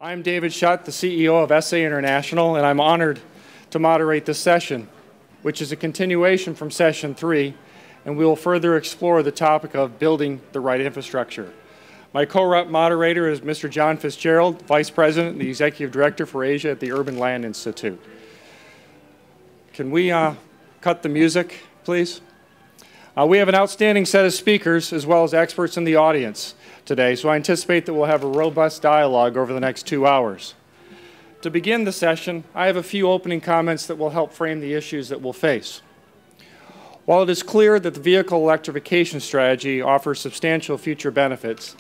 I'm David Schutt, the CEO of SA International, and I'm honored to moderate this session, which is a continuation from Session 3, and we will further explore the topic of building the right infrastructure. My co-moderator is Mr. John Fitzgerald, Vice President and the Executive Director for Asia at the Urban Land Institute. Can we cut the music, please? We have an outstanding set of speakers as well as experts in the audience today, so I anticipate that we'll have a robust dialogue over the next 2 hours. To begin the session, I have a few opening comments that will help frame the issues that we'll face. While it is clear that the vehicle electrification strategy offers substantial future benefits,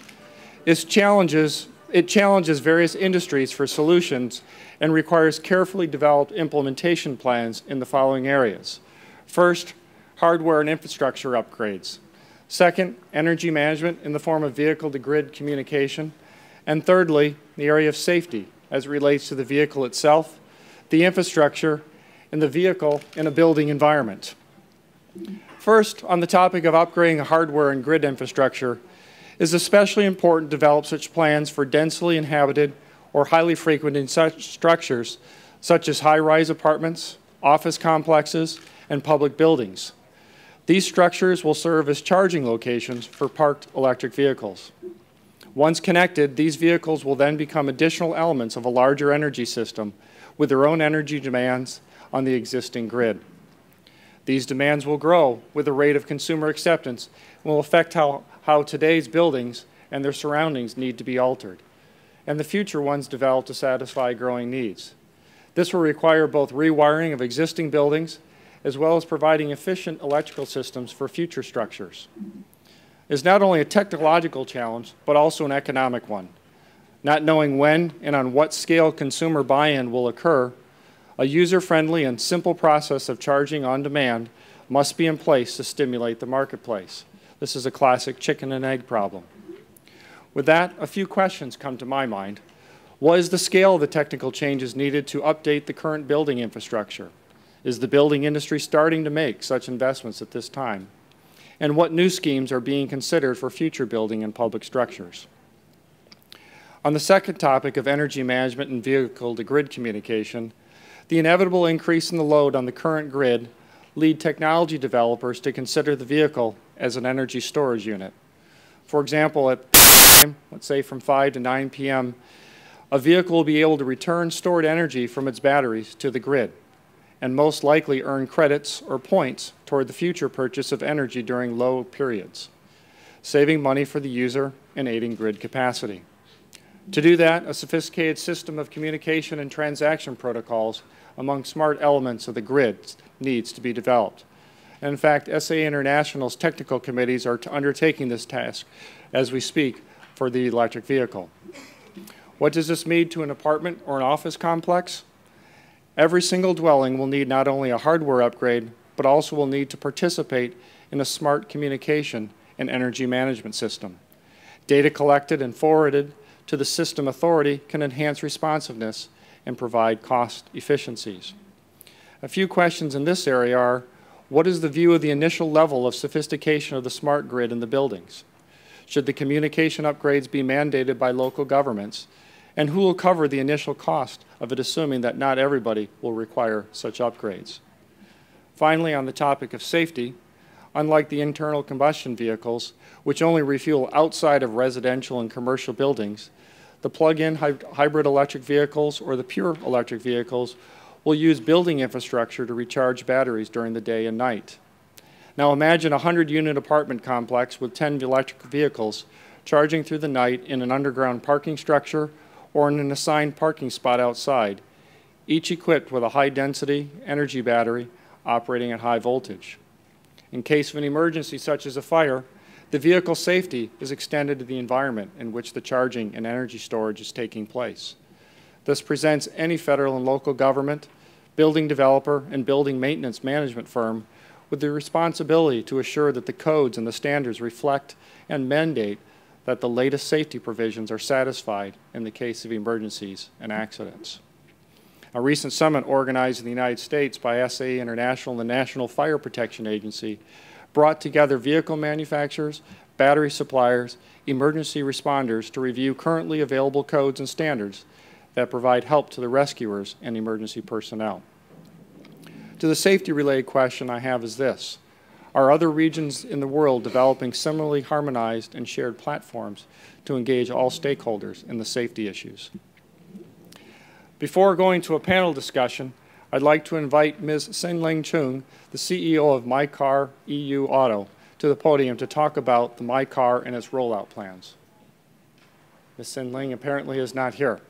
it challenges various industries for solutions and requires carefully developed implementation plans in the following areas. First, hardware and infrastructure upgrades. Second, energy management in the form of vehicle-to-grid communication. And thirdly, the area of safety as it relates to the vehicle itself, the infrastructure, and the vehicle in a building environment. First, on the topic of upgrading hardware and grid infrastructure, it is especially important to develop such plans for densely inhabited or highly frequented such structures such as high-rise apartments, office complexes, and public buildings. These structures will serve as charging locations for parked electric vehicles. Once connected, these vehicles will then become additional elements of a larger energy system with their own energy demands on the existing grid. These demands will grow with the rate of consumer acceptance and will affect how today's buildings and their surroundings need to be altered, and the future ones develop to satisfy growing needs. This will require both rewiring of existing buildings as well as providing efficient electrical systems for future structures. It is not only a technological challenge, but also an economic one. Not knowing when and on what scale consumer buy-in will occur, a user-friendly and simple process of charging on demand must be in place to stimulate the marketplace. This is a classic chicken and egg problem. With that, a few questions come to my mind. What is the scale of the technical changes needed to update the current building infrastructure? Is the building industry starting to make such investments at this time? And what new schemes are being considered for future building and public structures? On the second topic of energy management and vehicle-to-grid communication, the inevitable increase in the load on the current grid lead technology developers to consider the vehicle as an energy storage unit. For example, at time, let's say from 5 to 9 p.m., a vehicle will be able to return stored energy from its batteries to the grid, and most likely earn credits or points toward the future purchase of energy during low periods, saving money for the user and aiding grid capacity. To do that, a sophisticated system of communication and transaction protocols among smart elements of the grid needs to be developed. And in fact, SA International's technical committees are undertaking this task as we speak for the electric vehicle. What does this mean to an apartment or an office complex? Every single dwelling will need not only a hardware upgrade, but also will need to participate in a smart communication and energy management system. Data collected and forwarded to the system authority can enhance responsiveness and provide cost efficiencies. A few questions in this area are, what is the view of the initial level of sophistication of the smart grid in the buildings? Should the communication upgrades be mandated by local governments? And who will cover the initial cost of it, assuming that not everybody will require such upgrades? Finally, on the topic of safety, unlike the internal combustion vehicles, which only refuel outside of residential and commercial buildings, the plug-in hybrid electric vehicles or the pure electric vehicles will use building infrastructure to recharge batteries during the day and night. Now imagine a 100-unit apartment complex with 10 electric vehicles charging through the night in an underground parking structure or in an assigned parking spot outside, each equipped with a high-density energy battery operating at high voltage. In case of an emergency such as a fire, the vehicle safety is extended to the environment in which the charging and energy storage is taking place. This presents any federal and local government, building developer, and building maintenance management firm with the responsibility to assure that the codes and the standards reflect and mandate that the latest safety provisions are satisfied in the case of emergencies and accidents. A recent summit organized in the United States by SA International and the National Fire Protection Agency brought together vehicle manufacturers, battery suppliers, emergency responders to review currently available codes and standards that provide help to the rescuers and emergency personnel. To the safety-related question I have is this: are other regions in the world developing similarly harmonized and shared platforms to engage all stakeholders in the safety issues? Before going to a panel discussion, I'd like to invite Ms. Sin-ling Chung, the CEO of My Car EU Auto, to the podium to talk about the My Car and its rollout plans. Ms. Sin-ling apparently is not here.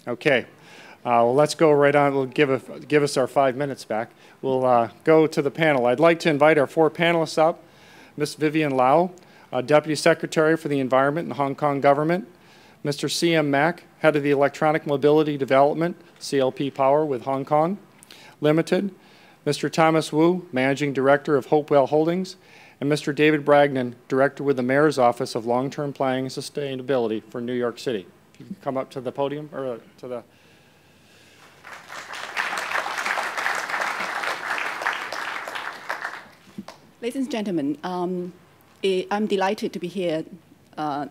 Okay, well, let's go right on. We'll give us our 5 minutes back. We'll go to the panel. I'd like to invite our 4 panelists up. Ms. Vivian Lau, Deputy Secretary for the Environment in the Hong Kong Government. Mr. C.M. Mack, Head of the Electronic Mobility Development, CLP Power with Hong Kong Limited. Mr. Thomas Wu, Managing Director of Hopewell Holdings. And Mr. David Bragdon, Director with the Mayor's Office of Long-Term Planning and Sustainability for New York City. If you can come up to the podium, or to the... Ladies and gentlemen, I'm delighted to be here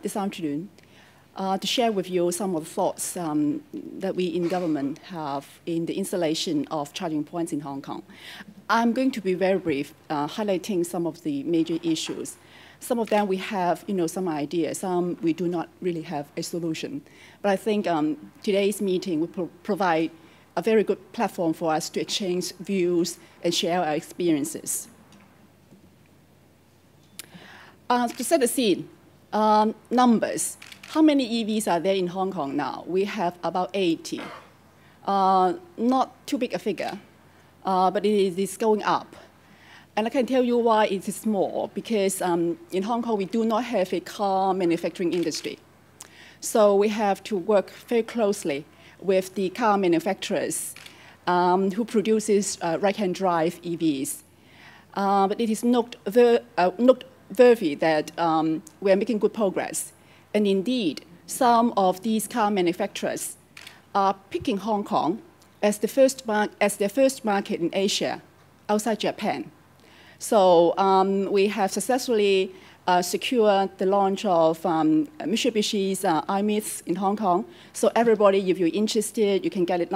this afternoon to share with you some of the thoughts that we in government have in the installation of charging points in Hong Kong. I'm going to be very brief, highlighting some of the major issues. Some of them we have, some ideas. Some we do not really have a solution. But I think today's meeting will provide a very good platform for us to exchange views and share our experiences. To set the scene, numbers. How many EVs are there in Hong Kong now? We have about 80. Not too big a figure, but it is going up. And I can tell you why it is small, because in Hong Kong, we do not have a car manufacturing industry. So we have to work very closely with the car manufacturers who produces right-hand drive EVs. But it is noteworthy that we are making good progress. And indeed, some of these car manufacturers are picking Hong Kong as their first market in Asia, outside Japan. So we have successfully secured the launch of Mitsubishi's iMITS in Hong Kong. So everybody, if you're interested, you can get it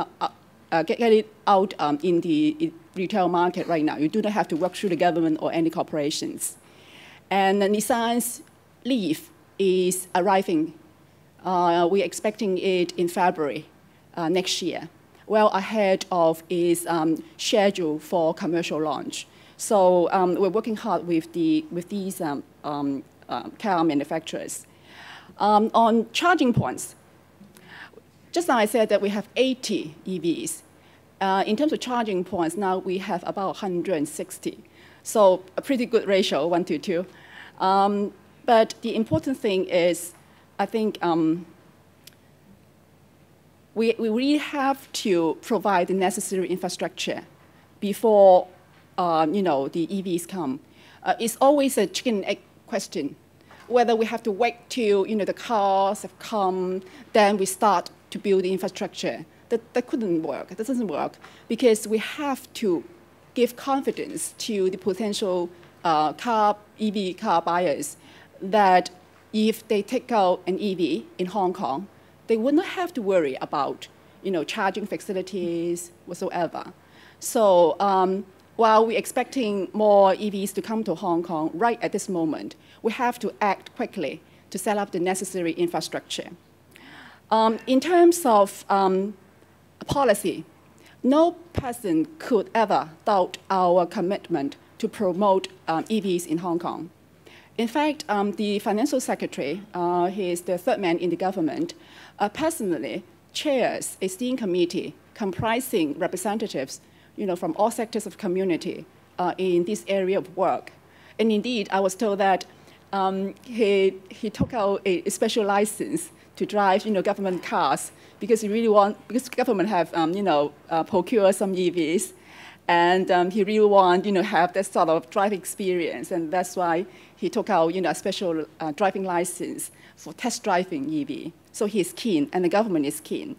out in the retail market right now. You do not have to work through the government or any corporations. And Nissan's Leaf is arriving. We're expecting it in February next year, well ahead of its schedule for commercial launch. So we're working hard with these car manufacturers. On charging points, just now I said that we have 80 EVs. In terms of charging points, now we have about 160. So a pretty good ratio, 1 to 2. But the important thing is, I think we really have to provide the necessary infrastructure before the EVs come. It's always a chicken and egg question, whether we have to wait till the cars have come, then we start to build the infrastructure. That couldn't work. That doesn't work, because we have to give confidence to the potential EV car buyers that if they take out an EV in Hong Kong, they would not have to worry about charging facilities whatsoever. So while we're expecting more EVs to come to Hong Kong, right at this moment, we have to act quickly to set up the necessary infrastructure. In terms of policy, no person could ever doubt our commitment to promote EVs in Hong Kong. In fact, the Financial Secretary, he is the third man in the government, personally chairs a steering committee comprising representatives from all sectors of community in this area of work. And indeed, I was told that he took out a special license to drive government cars because because government have procured some EVs, and he really want have that sort of driving experience, and that's why he took out a special driving license for test driving EV. So he's keen, and the government is keen.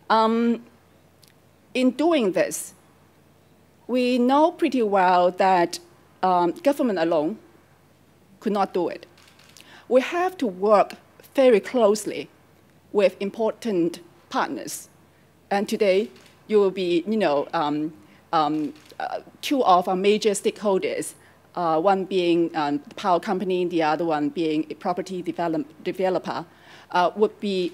In doing this, we know pretty well that government alone could not do it. We have to work very closely with important partners. And today, you will be, two of our major stakeholders, one being the power company, the other one being a property developer, would be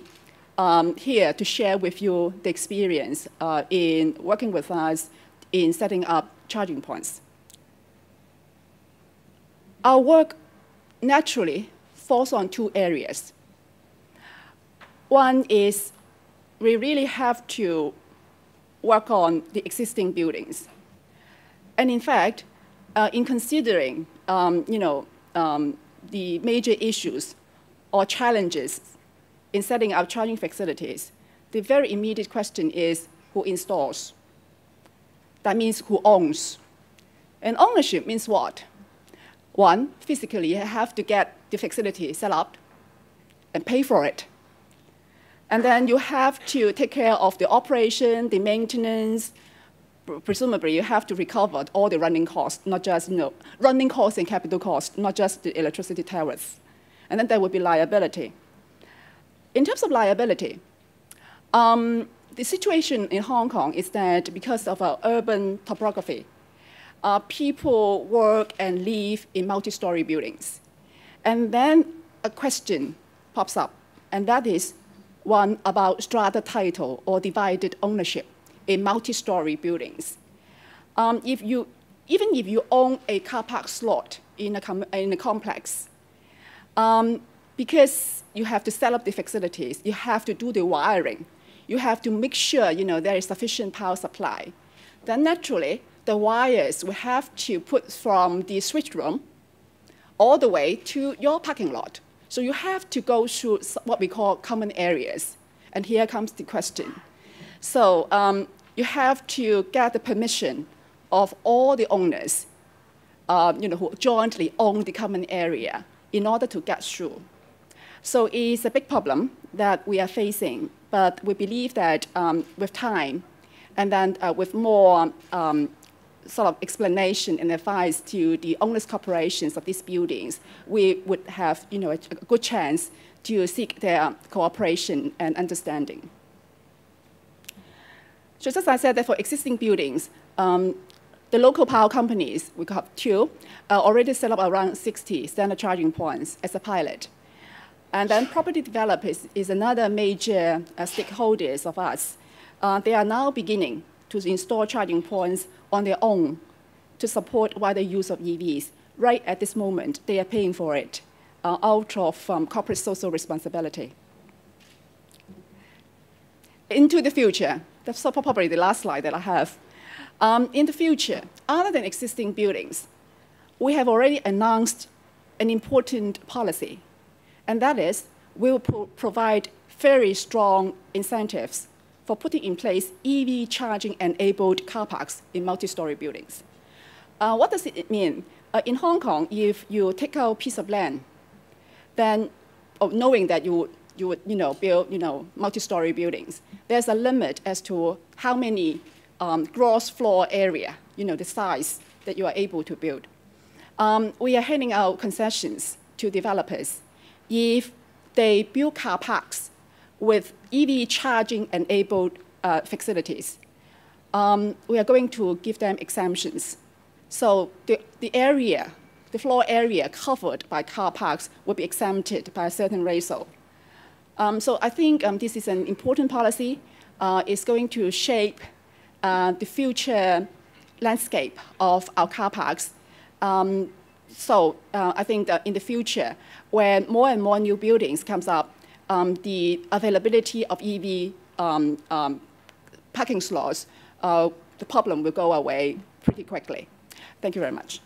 here to share with you the experience in working with us in setting up charging points. Our work naturally falls on two areas. One is we really have to work on the existing buildings. And in fact, in considering the major issues or challenges in setting up charging facilities, the very immediate question is who installs? That means who owns. And ownership means what? One, physically, you have to get the facility set up and pay for it. And then you have to take care of the operation, the maintenance. Presumably, you have to recover all the running costs, not just running costs and capital costs, not just the electricity tariffs. And then there would be liability. In terms of liability, the situation in Hong Kong is that because of our urban topography, people work and live in multi-story buildings. And then a question pops up, and that is one about strata title or divided ownership in multi-story buildings. Even if you own a car park slot in a complex, because you have to set up the facilities, you have to do the wiring, you have to make sure there is sufficient power supply, then naturally the wires will have to put from the switch room all the way to your parking lot. So you have to go through what we call common areas. And here comes the question. So you have to get the permission of all the owners who jointly own the common area in order to get through. So it's a big problem that we are facing, but we believe that with time and then with more sort of explanation and advice to the owners' corporations of these buildings, we would have a good chance to seek their cooperation and understanding. Just as I said, that for existing buildings, the local power companies, we have two, already set up around 60 standard charging points as a pilot. And then property developers is another major stakeholders of us. They are now beginning to install charging points on their own to support wider use of EVs. Right at this moment, they are paying for it out of corporate social responsibility. Into the future, that's probably the last slide that I have. In the future, other than existing buildings, we have already announced an important policy, and that is we will provide very strong incentives for putting in place EV charging-enabled car parks in multi-story buildings. What does it mean? In Hong Kong, if you take out a piece of land, then knowing that you would build multi-story buildings, there's a limit as to how many gross floor area, the size that you are able to build. We are handing out concessions to developers if they build car parks with EV charging-enabled facilities. We are going to give them exemptions. So the area, the floor area covered by car parks will be exempted by a certain ratio. So I think this is an important policy. It's going to shape the future landscape of our car parks. So I think that in the future, when more and more new buildings comes up, the availability of EV parking slots, the problem will go away pretty quickly. Thank you very much.